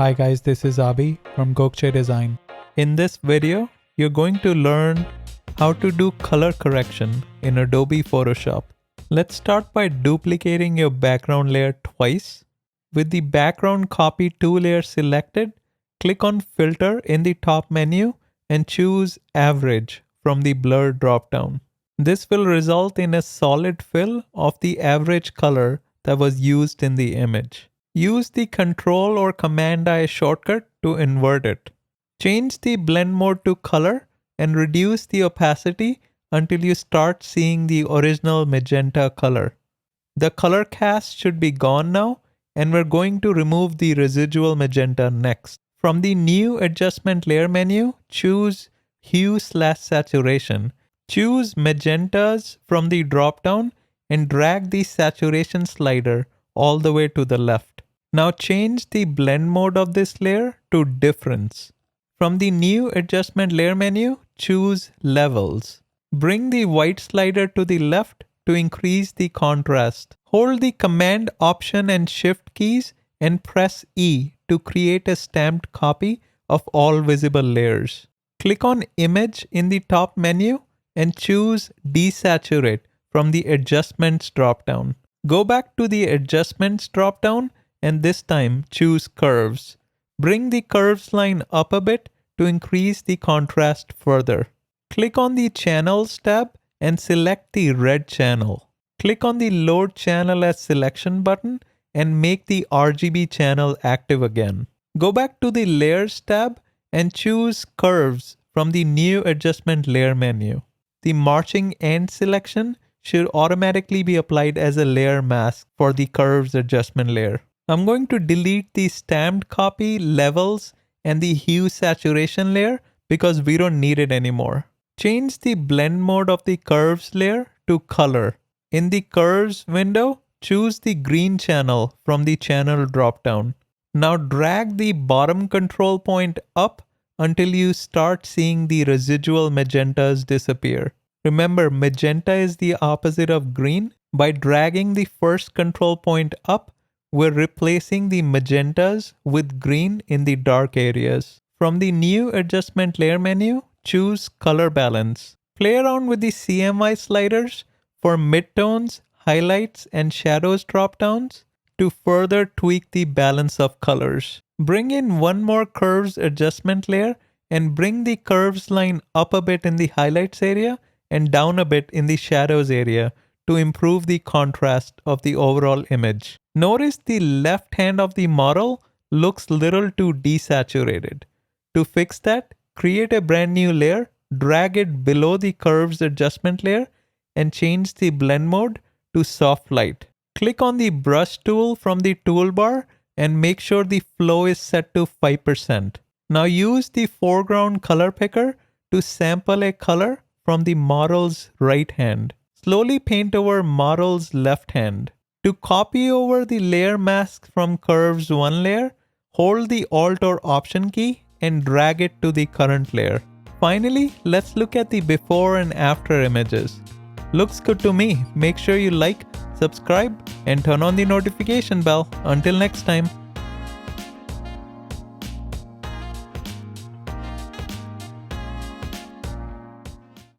Hi guys, this is Abi from Gokche Design. In this video, you're going to learn how to do color correction in Adobe Photoshop. Let's start by duplicating your background layer twice. With the background copy 2 layer selected, click on Filter in the top menu and choose Average from the Blur dropdown. This will result in a solid fill of the average color that was used in the image. Use the Control or Command I shortcut to invert it. Change the blend mode to color and reduce the opacity until you start seeing the original magenta color. The color cast should be gone now, and we're going to remove the residual magenta next. From the New Adjustment Layer menu, choose Hue Slash Saturation. Choose Magentas from the dropdown and drag the saturation slider all the way to the left. Now change the blend mode of this layer to Difference. From the New Adjustment Layer menu, choose Levels. Bring the white slider to the left to increase the contrast. Hold the Command, Option and Shift keys and press E to create a stamped copy of all visible layers. Click on Image in the top menu and choose Desaturate from the Adjustments dropdown. Go back to the Adjustments dropdown and this time choose Curves. Bring the Curves line up a bit to increase the contrast further. Click on the Channels tab and select the red channel. Click on the Load Channel as Selection button and make the RGB channel active again. Go back to the Layers tab and choose Curves from the New Adjustment Layer menu. The Marching End selection should automatically be applied as a layer mask for the Curves adjustment layer. I'm going to delete the stamped copy, levels, and the hue saturation layer because we don't need it anymore. Change the blend mode of the curves layer to color. In the curves window, choose the green channel from the channel dropdown. Now drag the bottom control point up until you start seeing the residual magentas disappear. Remember, magenta is the opposite of green. By dragging the first control point up, we're replacing the magentas with green in the dark areas. From the New Adjustment Layer menu, choose Color Balance. Play around with the CMY sliders for midtones, highlights, and shadows dropdowns to further tweak the balance of colors. Bring in one more Curves adjustment layer and bring the curves line up a bit in the highlights area and down a bit in the shadows area to improve the contrast of the overall image. Notice the left hand of the model looks little too desaturated. To fix that, create a brand new layer, drag it below the curves adjustment layer, and change the blend mode to soft light. Click on the brush tool from the toolbar and make sure the flow is set to 5%. Now use the foreground color picker to sample a color from the model's right hand. Slowly paint over model's left hand. To copy over the layer mask from Curves 1 layer, hold the Alt or Option key and drag it to the current layer. Finally, let's look at the before and after images. Looks good to me. Make sure you like, subscribe, and turn on the notification bell. Until next time.